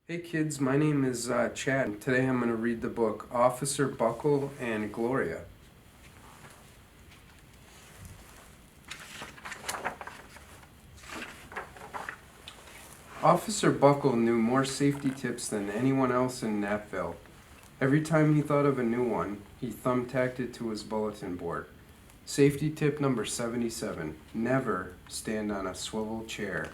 Hey kids, my name is Chad, and today I'm going to read the book Officer Buckle and Gloria. Officer Buckle knew more safety tips than anyone else in Napville. Every time he thought of a new one, he thumbtacked it to his bulletin board. Safety tip number 77, never stand on a swivel chair.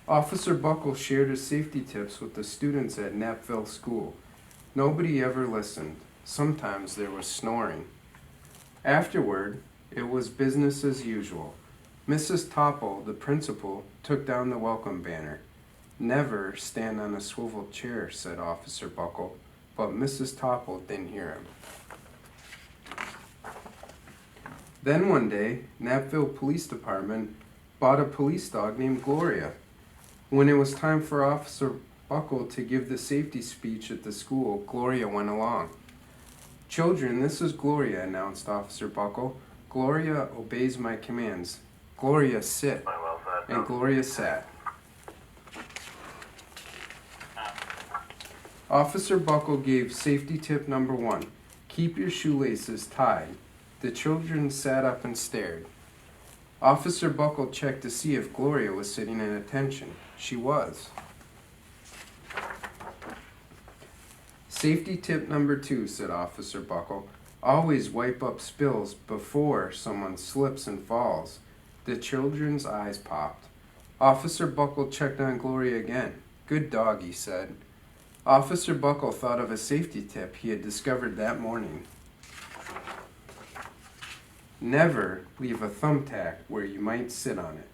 Officer Buckle shared his safety tips with the students at Napville School. Nobody ever listened. Sometimes there was snoring. Afterward, it was business as usual. Mrs. Topple, the principal, took down the welcome banner. Never stand on a swivel chair, said Officer Buckle, but Mrs. Topple didn't hear him. Then one day, Napville Police Department bought a police dog named Gloria. When it was time for Officer Buckle to give the safety speech at the school, Gloria went along. Children, this is Gloria, announced Officer Buckle. Gloria obeys my commands. Gloria, sit. And Gloria sat. Officer Buckle gave safety tip number 1. Keep your shoelaces tied. The children sat up and stared. Officer Buckle checked to see if Gloria was sitting at attention. She was. Safety tip number 2, said Officer Buckle. Always wipe up spills before someone slips and falls. The children's eyes popped. Officer Buckle checked on Gloria again. Good dog, he said. Officer Buckle thought of a safety tip he had discovered that morning. Never leave a thumbtack where you might sit on it.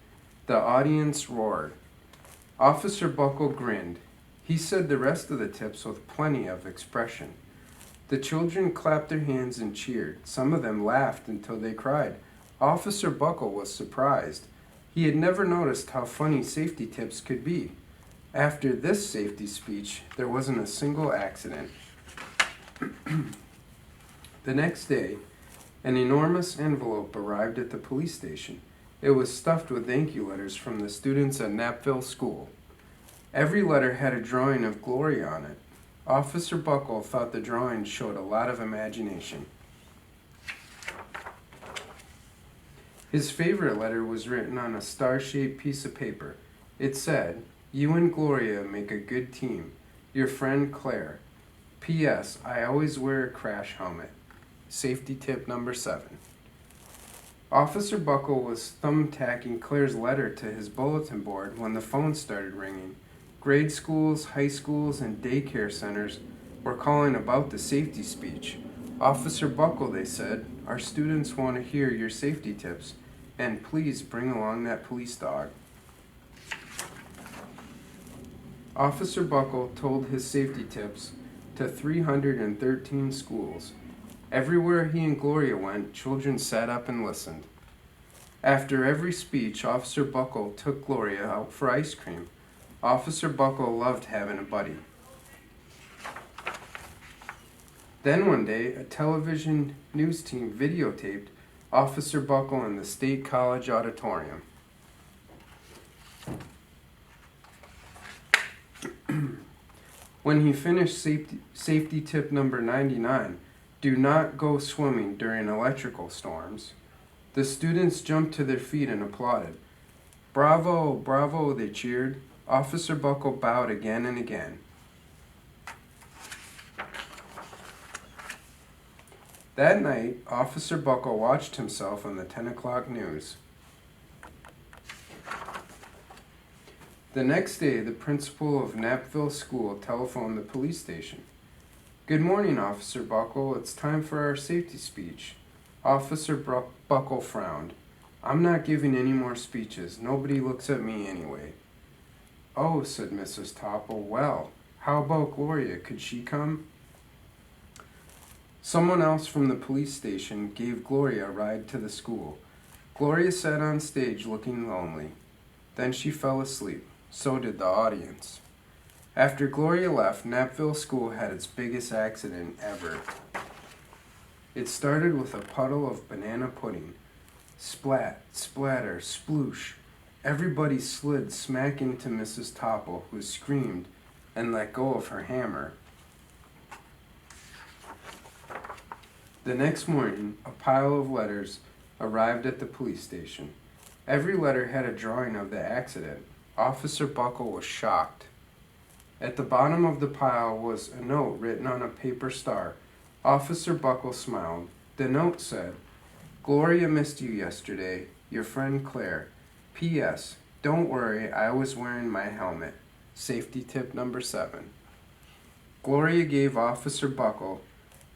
The audience roared. Officer Buckle grinned. He said the rest of the tips with plenty of expression. The children clapped their hands and cheered. Some of them laughed until they cried. Officer Buckle was surprised. He had never noticed how funny safety tips could be. After this safety speech, there wasn't a single accident. The next day, an enormous envelope arrived at the police station. It was stuffed with thank you letters from the students at Napville School. Every letter had a drawing of Gloria on it. Officer Buckle thought the drawing showed a lot of imagination. His favorite letter was written on a star-shaped piece of paper. It said, "You and Gloria make a good team. Your friend Claire. P.S. I always wear a crash helmet." Safety tip number 7. Officer Buckle was thumbtacking Claire's letter to his bulletin board when the phone started ringing. Grade schools, high schools, and daycare centers were calling about the safety speech. Officer Buckle, they said, our students want to hear your safety tips, and please bring along that police dog. Officer Buckle told his safety tips to 313 schools. Everywhere he and Gloria went, children sat up and listened. After every speech, Officer Buckle took Gloria out for ice cream. Officer Buckle loved having a buddy. Then one day, a television news team videotaped Officer Buckle in the State College auditorium. When he finished safety tip number 99, do not go swimming during electrical storms, the students jumped to their feet and applauded. Bravo, bravo, they cheered. Officer Buckle bowed again and again. That night, Officer Buckle watched himself on the 10 o'clock news. The next day, the principal of Napville School telephoned the police station. Good morning, Officer Buckle. It's time for our safety speech. Officer Buckle frowned. I'm not giving any more speeches. Nobody looks at me anyway. Oh, said Mrs. Topple. Well, how about Gloria? Could she come? Someone else from the police station gave Gloria a ride to the school. Gloria sat on stage looking lonely. Then she fell asleep. So did the audience. After Gloria left, Napville School had its biggest accident ever. It started with a puddle of banana pudding. Splat, splatter, sploosh. Everybody slid smack into Mrs. Topple, who screamed and let go of her hammer. The next morning, a pile of letters arrived at the police station. Every letter had a drawing of the accident. Officer Buckle was shocked. At the bottom of the pile was a note written on a paper star. Officer Buckle smiled. The note said, "Gloria missed you yesterday. Your friend Claire. P.S. Don't worry, I was wearing my helmet. Safety tip number 7. Gloria gave Officer Buckle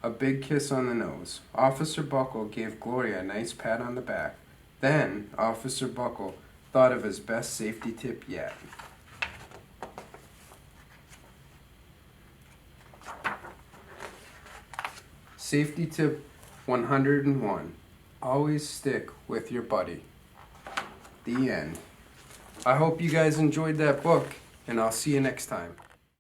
a big kiss on the nose. Officer Buckle gave Gloria a nice pat on the back. Then Officer Buckle thought of his best safety tip yet. Safety tip 101. Always stick with your buddy. The end. I hope you guys enjoyed that book, and I'll see you next time.